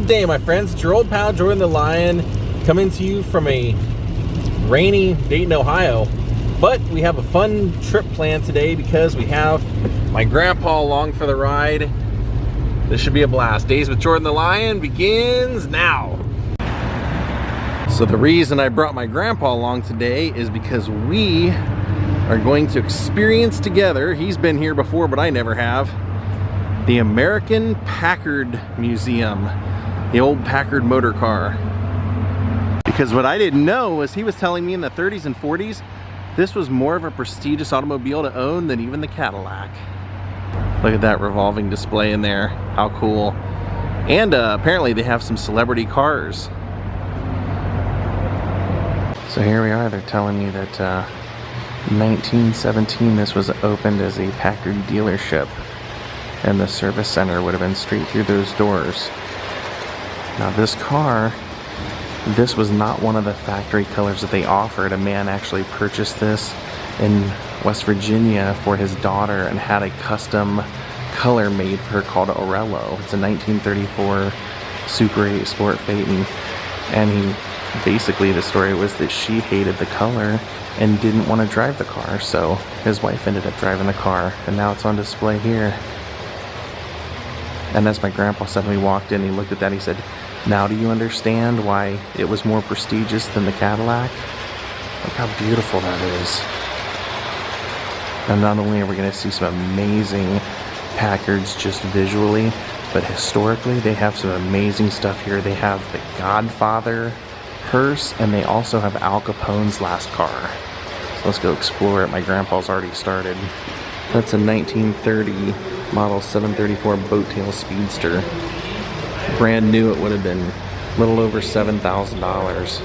Good day, my friends. It's your old pal Jordan the Lion, coming to you from a rainy Dayton, Ohio. But we have a fun trip planned today because we have my grandpa along for the ride. This should be a blast. Daze with Jordan the Lion begins now. So the reason I brought my grandpa along today is because we are going to experience together, he's been here before but I never have, the American Packard Museum, the old Packard motor car. Because what I didn't know was he was telling me in the 30s and 40s, this was more of a prestigious automobile to own than even the Cadillac. Look at that revolving display in there, how cool. And apparently they have some celebrity cars. So here we are, they're telling me that 1917 this was opened as a Packard dealership. And the service center would have been straight through those doors. Now this car, this was not one of the factory colors that they offered. A man actually purchased this in West Virginia for his daughter and had a custom color made for her called Orello. It's a 1934 Super 8 Sport Phaeton. And basically the story was that she hated the color and didn't want to drive the car. So his wife ended up driving the car and now it's on display here. And as my grandpa said when we walked in, he looked at that, he said, now do you understand why it was more prestigious than the Cadillac? Look how beautiful that is. And not only are we going to see some amazing Packards just visually, but historically they have some amazing stuff here. They have the Godfather hearse and they also have Al Capone's last car. So let's go explore it. My grandpa's already started. That's a 1930 model 734 Boattail Speedster. Brand new, it would have been a little over $7,000.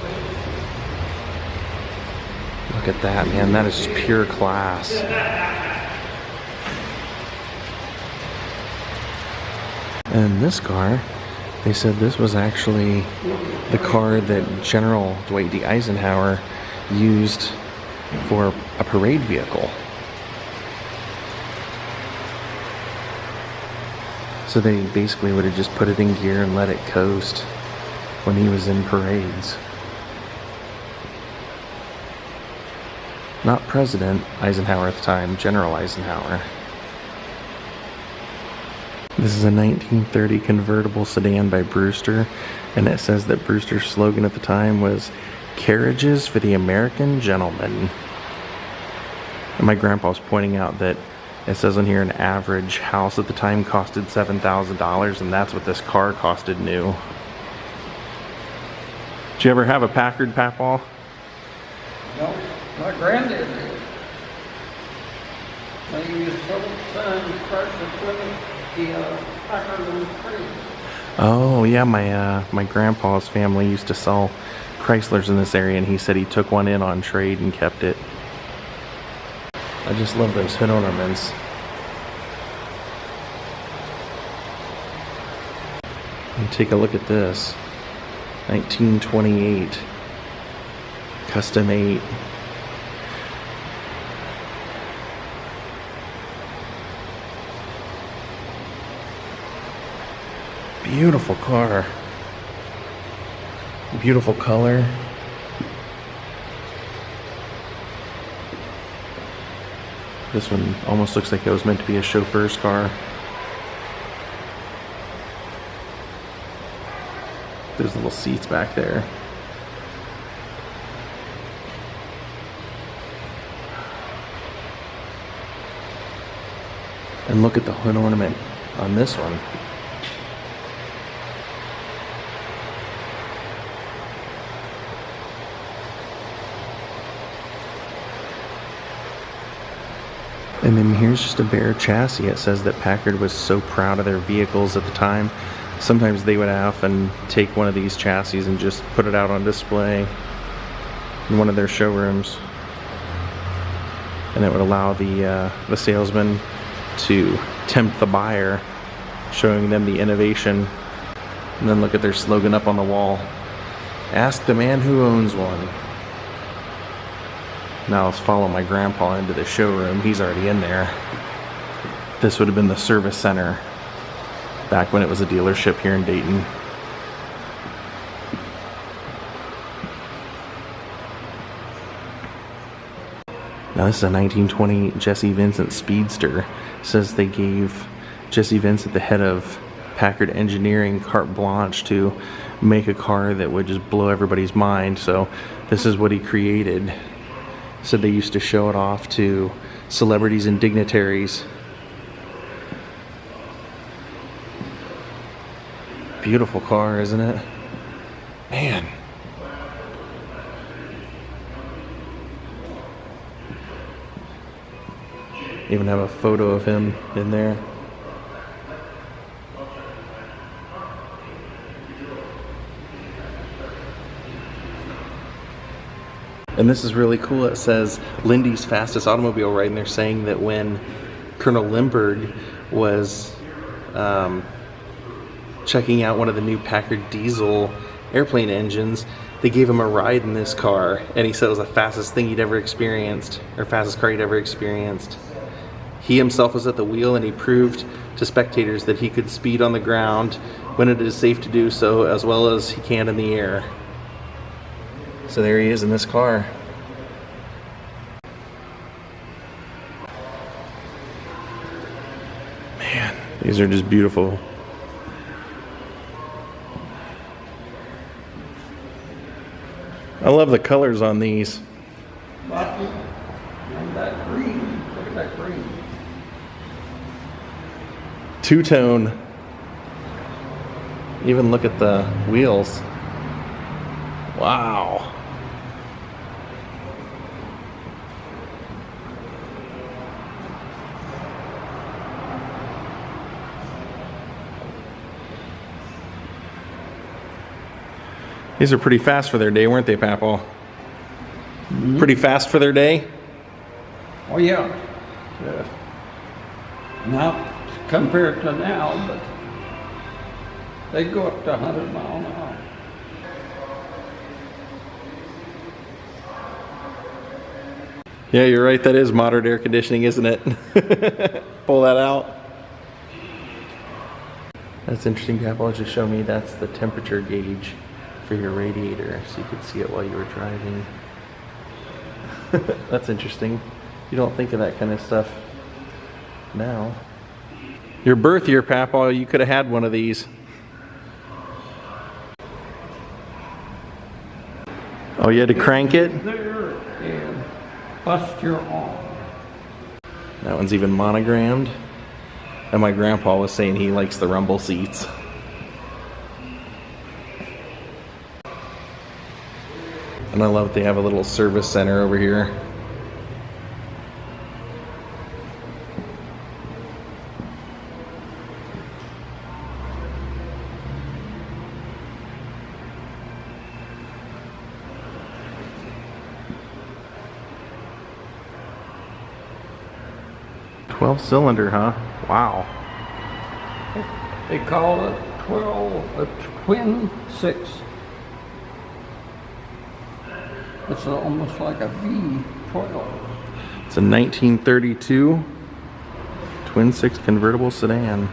Look at that, man. That is just pure class. And this car, they said this was actually the car that General Dwight D. Eisenhower used for a parade vehicle. So they basically would have just put it in gear and let it coast when he was in parades. Not President Eisenhower at the time, General Eisenhower. This is a 1930 convertible sedan by Brewster, and it says that Brewster's slogan at the time was, "Carriages for the American gentleman." And my grandpa's pointing out that it says on here an average house at the time costed $7,000, and that's what this car costed new. Did you ever have a Packard, Papaw? No, my granddad did. They used son Chrysler Plymouth, the Packard on the tree. Oh yeah, my grandpa's family used to sell Chryslers in this area, and he said he took one in on trade and kept it. I just love those hood ornaments. And take a look at this. 1928. Custom 8. Beautiful car. Beautiful color. This one almost looks like it was meant to be a chauffeur's car. There's little seats back there. And look at the hood ornament on this one. And then here's just a bare chassis. It says that Packard was so proud of their vehicles at the time. Sometimes they would often take one of these chassis and just put it out on display in one of their showrooms. And it would allow the salesman to tempt the buyer, showing them the innovation. And then look at their slogan up on the wall. Ask the man who owns one. Now let's follow my grandpa into the showroom. He's already in there. This would have been the service center back when it was a dealership here in Dayton. Now this is a 1920 Jesse Vincent Speedster. It says they gave Jesse Vincent, the head of Packard Engineering, carte blanche to make a car that would just blow everybody's mind. So this is what he created. Said they used to show it off to celebrities and dignitaries. Beautiful car, isn't it? Man. Even have a photo of him in there. And this is really cool. It says Lindy's fastest automobile, right? And they're saying that when Colonel Lindbergh was checking out one of the new Packard diesel airplane engines, they gave him a ride in this car, and he said it was the fastest thing he'd ever experienced, or fastest car he'd ever experienced. He himself was at the wheel, and he proved to spectators that he could speed on the ground when it is safe to do so, as well as he can in the air. So there he is in this car. Man, these are just beautiful. I love the colors on these. And that green, look at that green. Two-tone. Even look at the wheels. Wow. These are pretty fast for their day, weren't they, Papaw? Mm-hmm. Pretty fast for their day? Oh yeah. Now, compared to now, but they go up to 100 miles an hour. Yeah, you're right. That is moderate air conditioning, isn't it? Pull that out. That's interesting, Papaw. Just show me that's the temperature gauge for your radiator, so you could see it while you were driving. That's interesting. You don't think of that kind of stuff now. Your birth year, Papaw, you could have had one of these. Oh, you had to crank it? There and bust your arm. That one's even monogrammed. And my grandpa was saying he likes the rumble seats. And I love that they have a little service center over here. "12-cylinder, huh? Wow." They call it a twin six. It's almost like a V12. It's a 1932 twin six convertible sedan.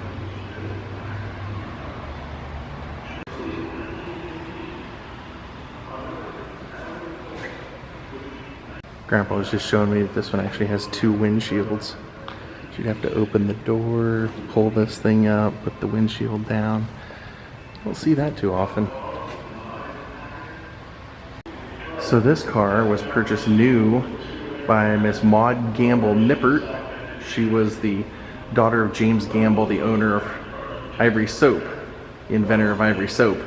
Grandpa was just showing me that this one actually has two windshields. You'd have to open the door, pull this thing up, put the windshield down. Don't see that too often. So this car was purchased new by Miss Maud Gamble Nippert. She was the daughter of James Gamble, the owner of Ivory Soap, the inventor of Ivory Soap.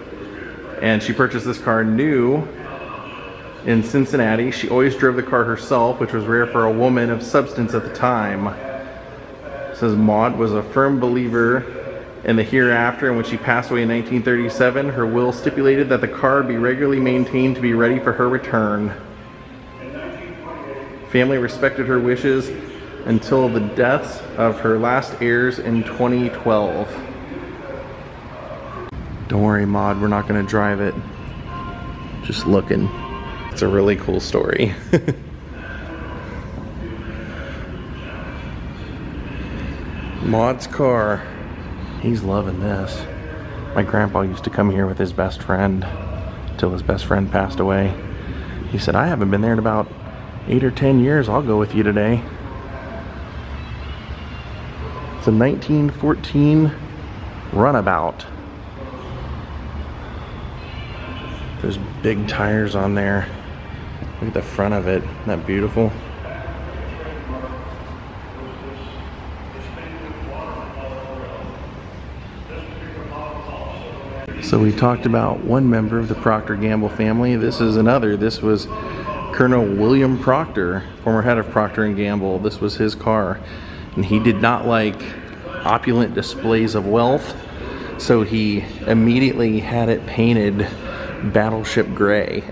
And she purchased this car new in Cincinnati. She always drove the car herself, which was rare for a woman of substance at the time. It says Maud was a firm believer in the hereafter, and when she passed away in 1937, her will stipulated that the car be regularly maintained to be ready for her return. Family respected her wishes until the deaths of her last heirs in 2012. Don't worry, Maud, we're not going to drive it. Just looking. It's a really cool story. Maud's car. He's loving this. My grandpa used to come here with his best friend till his best friend passed away. He said, I haven't been there in about 8 or 10 years, I'll go with you today. It's a 1914 Runabout. There's big tires on there. Look at the front of it. Isn't that beautiful? So we talked about one member of the Procter & Gamble family. This is another. This was Colonel William Procter, former head of Procter & Gamble. This was his car. And he did not like opulent displays of wealth, so he immediately had it painted battleship gray.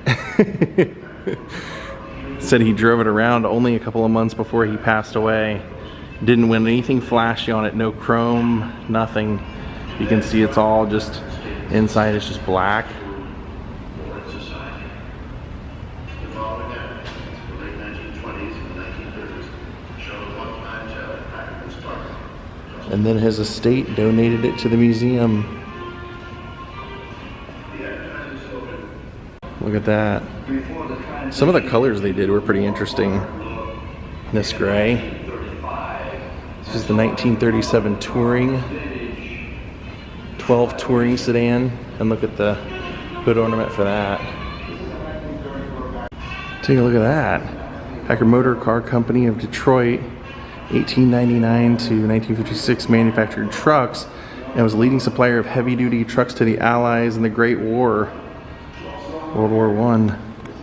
Said he drove it around only a couple of months before he passed away. Didn't win anything flashy on it, no chrome, nothing. You can see it's all just, inside it's just black. And then his estate donated it to the museum. Look at that. Some of the colors they did were pretty interesting. This gray. This is the 1937 Touring. 12 Touring sedan. And look at the hood ornament for that. Take a look at that. Packard Motor Car Company of Detroit. 1899 to 1956 manufactured trucks, and was a leading supplier of heavy-duty trucks to the Allies in the Great War, World War I.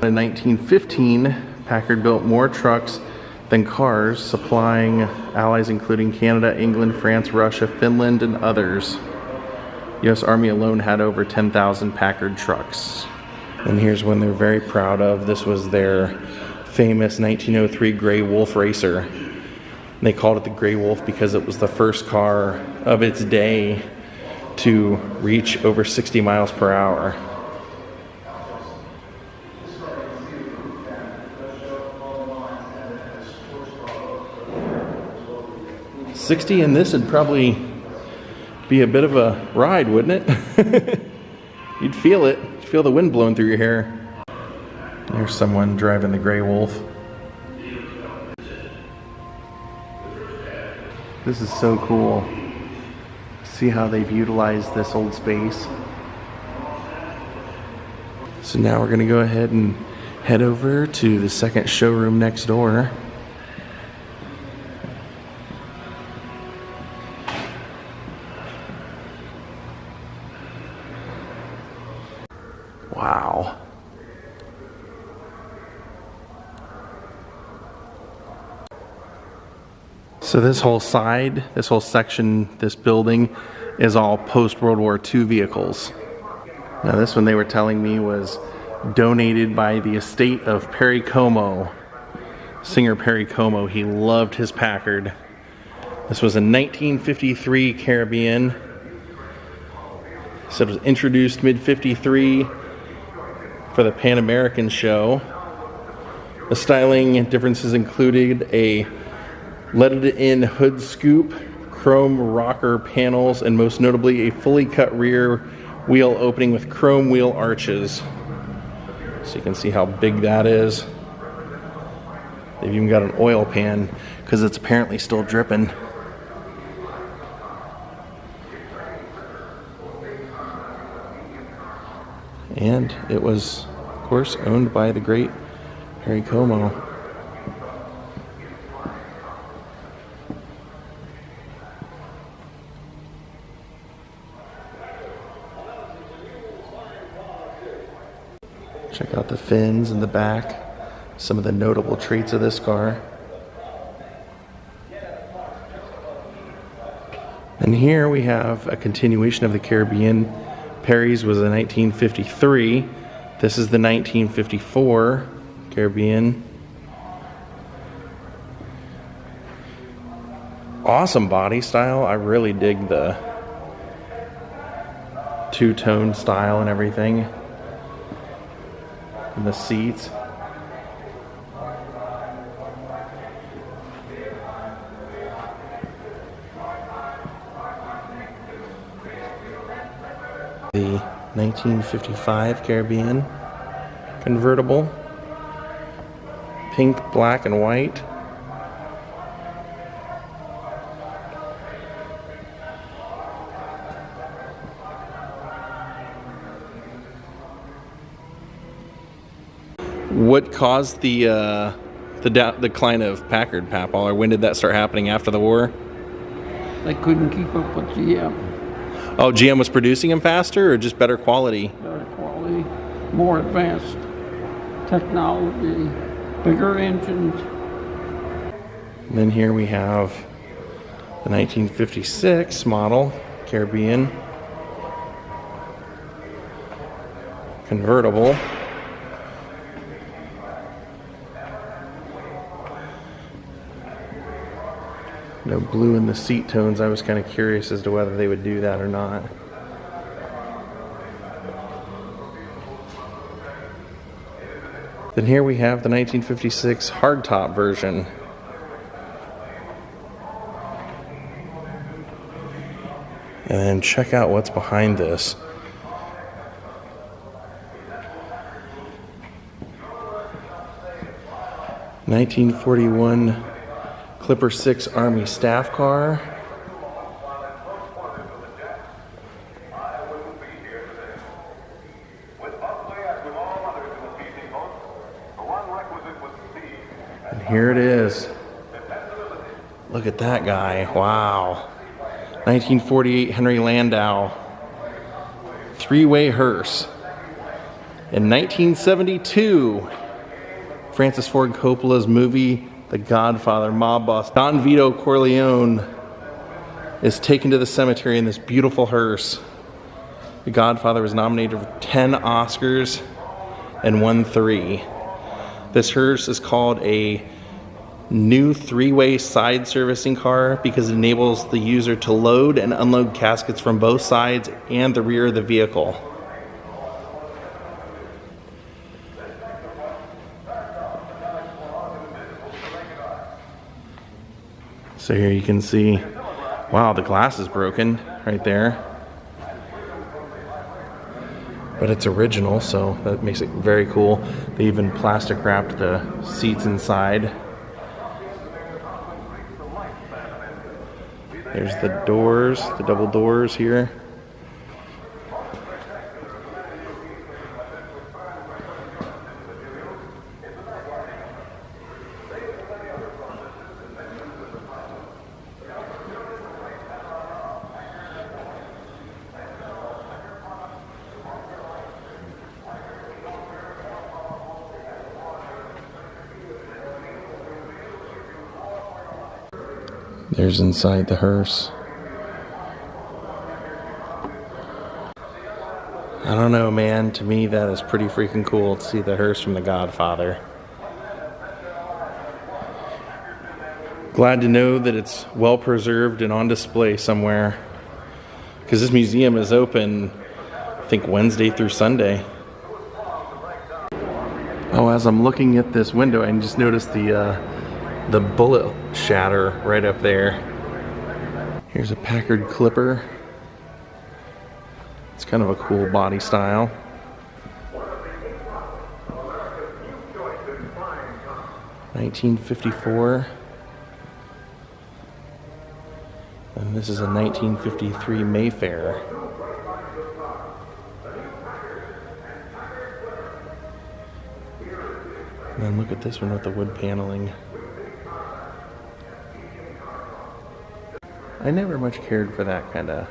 In 1915, Packard built more trucks than cars, supplying allies including Canada, England, France, Russia, Finland, and others. U.S. Army alone had over 10,000 Packard trucks. And here's one they're very proud of. This was their famous 1903 Gray Wolf Racer. They called it the Gray Wolf because it was the first car of its day to reach over 60 miles per hour. $60 in this would probably be a bit of a ride, wouldn't it? You'd feel it. You'd feel the wind blowing through your hair. There's someone driving the Gray Wolf. This is so cool. See how they've utilized this old space. So now we're gonna go ahead and head over to the second showroom next door. Wow. So this whole side, this whole section, this building is all post-World War II vehicles. Now this one they were telling me was donated by the estate of Perry Como. Singer Perry Como, he loved his Packard. This was a 1953 Caribbean. So it was introduced mid-53 for the Pan American show. The styling differences included a leaded-in hood scoop, chrome rocker panels, and most notably a fully cut rear wheel opening with chrome wheel arches. So you can see how big that is. They've even got an oil pan because it's apparently still dripping. And it was, of course, owned by the great Perry Como. Check out the fins in the back, some of the notable traits of this car. And here we have a continuation of the Caribbean. Perry's was a 1953. This is the 1954 Caribbean. Awesome body style. I really dig the two-tone style and everything. And the seats. The 1955 Caribbean convertible. Pink, black, and white. What caused the decline of Packard, Papal, or when did that start happening? After the war? They couldn't keep up with GM. Oh, GM was producing them faster, or just better quality? Better quality, more advanced technology, bigger engines. And then here we have the 1956 model Caribbean convertible. No blue in the seat tones. I was kind of curious as to whether they would do that or not. Then here we have the 1956 hardtop version. And then check out what's behind this. (1941) Clipper 6 Army staff car. And here it is. Look at that guy. Wow. 1948 Henry Landau. Three-way hearse. In 1972, Francis Ford Coppola's movie The Godfather, mob boss Don Vito Corleone is taken to the cemetery in this beautiful hearse. The Godfather was nominated for 10 Oscars and won 3. This hearse is called a new three-way side servicing car because it enables the user to load and unload caskets from both sides and the rear of the vehicle. So here you can see, wow, the glass is broken right there. But it's original, so that makes it very cool. They even plastic wrapped the seats inside. There's the doors, the double doors here. There's inside the hearse. I don't know, man. To me, that is pretty freaking cool to see the hearse from The Godfather. Glad to know that it's well preserved and on display somewhere. Because this museum is open, I think, Wednesday through Sunday. Oh, as I'm looking at this window, I just noticed the bullet shatter right up there. Here's a Packard Clipper. It's kind of a cool body style. (1954). And this is a 1953 Mayfair. And then look at this one with the wood paneling. I never much cared for that kind of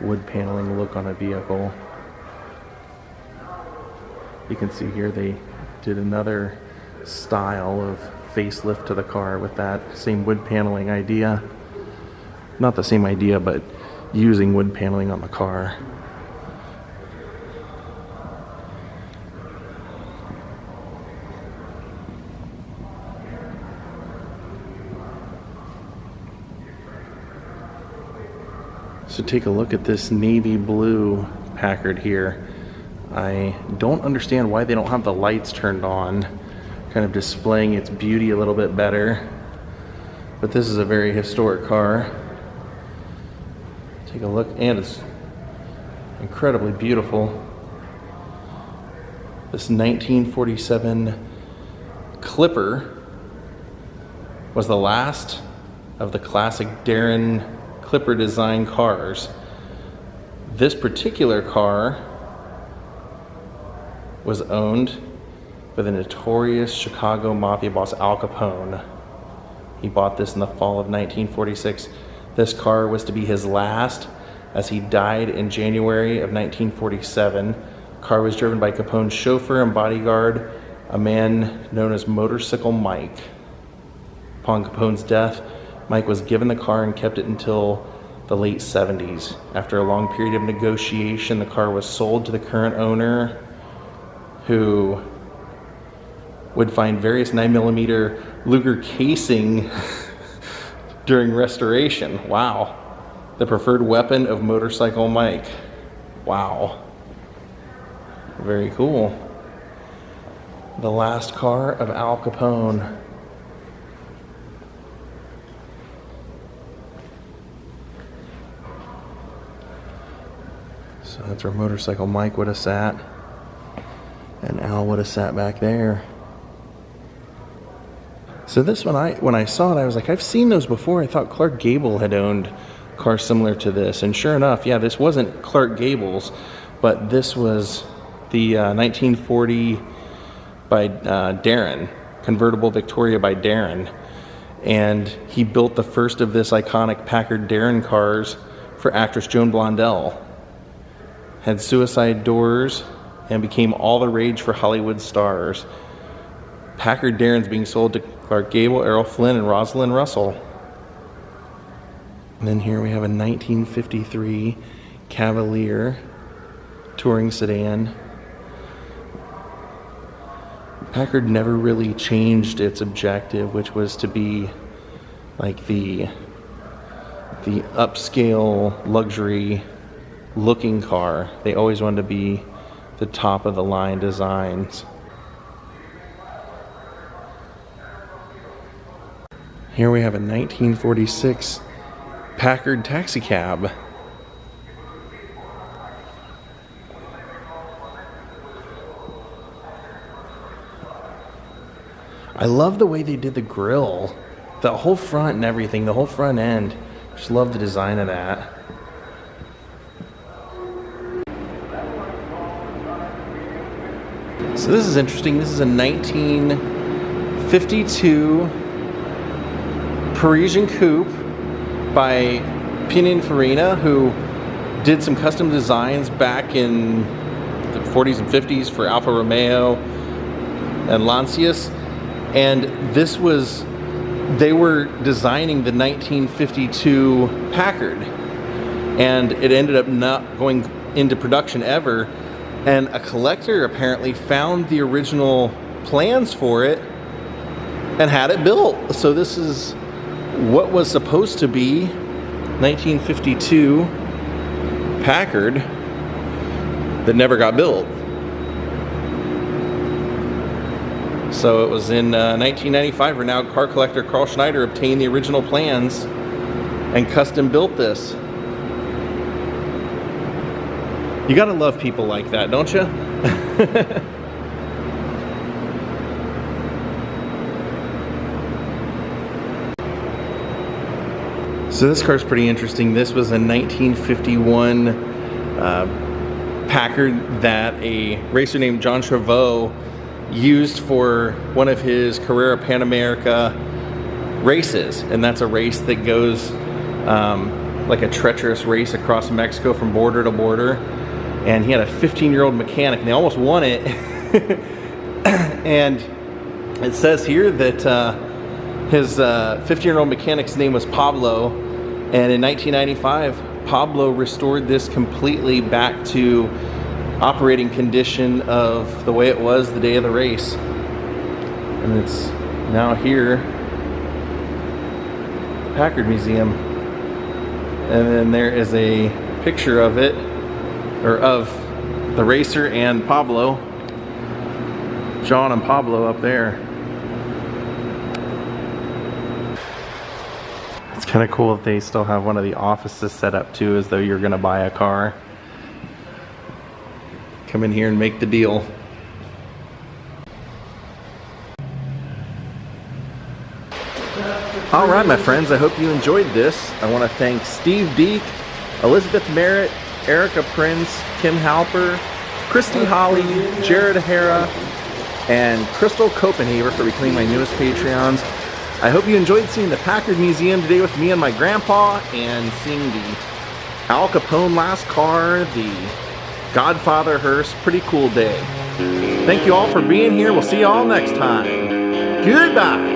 wood paneling look on a vehicle. You can see here they did another style of facelift to the car with that same wood paneling idea. Not the same idea, but using wood paneling on the car. So take a look at this navy blue Packard here. I don't understand why they don't have the lights turned on, kind of displaying its beauty a little bit better. But this is a very historic car. Take a look, and it's incredibly beautiful. This 1947 Clipper was the last of the classic Darren Clipper design cars. This particular car was owned by the notorious Chicago Mafia boss Al Capone. He bought this in the fall of 1946. This car was to be his last, as he died in January of 1947. The car was driven by Capone's chauffeur and bodyguard, a man known as Motorcycle Mike. Upon Capone's death, Mike was given the car and kept it until the late 70s. After a long period of negotiation, the car was sold to the current owner, who would find various 9mm Luger casing during restoration. Wow. The preferred weapon of Motorcycle Mike. Wow. Very cool. The last car of Al Capone. So that's where Motorcycle Mike would have sat. And Al would have sat back there. So this one, when I saw it, I was like, I've seen those before. I thought Clark Gable had owned cars similar to this. And sure enough, yeah, this wasn't Clark Gable's, but this was the 1940 by Darren, convertible Victoria by Darren. And he built the first of this iconic Packard Darren cars for actress Joan Blondell. Had suicide doors and became all the rage for Hollywood stars. Packard Darren's being sold to Clark Gable, Errol Flynn, and Rosalind Russell. And then here we have a 1953 Cavalier touring sedan. Packard never really changed its objective, which was to be like the upscale luxury looking car. They always wanted to be the top of the line designs. Here we have a 1946 Packard taxi cab. I love the way they did the grille, the whole front and everything, the whole front end. Just love the design of that. So this is interesting. This is a 1952 Parisian coupe by Pininfarina, who did some custom designs back in the 40s and 50s for Alfa Romeo and Lancias. And this was, they were designing the 1952 Packard. And it ended up not going into production ever. And a collector apparently found the original plans for it and had it built. So this is what was supposed to be 1952 Packard that never got built. So it was in 1995, renowned car collector Carl Schneider obtained the original plans and custom built this. You gotta love people like that, don't you? So this car's pretty interesting. This was a 1951 Packard that a racer named John Trevaux used for one of his Carrera Pan America races. And that's a race that goes like a treacherous race across Mexico from border to border. And he had a 15-year-old mechanic, and they almost won it. And it says here that his 15-year-old mechanic's name was Pablo, and in 1995, Pablo restored this completely back to operating condition of the way it was the day of the race. And it's now here, Packard Museum. And then there is a picture of it, or of the racer and Pablo, John and Pablo up there. It's kind of cool that they still have one of the offices set up too, as though you're gonna buy a car. Come in here and make the deal. All right, my friends, I hope you enjoyed this. I want to thank Steve Deek, Elizabeth Merritt, Erica Prince, Kim Halper, Christy Holly, Jared Hara, and Crystal Copenhaver for becoming my newest Patreons. I hope you enjoyed seeing the Packard Museum today with me and my grandpa, and seeing the Al Capone last car, the Godfather hearse. Pretty cool day. Thank you all for being here. We'll see you all next time. Goodbye.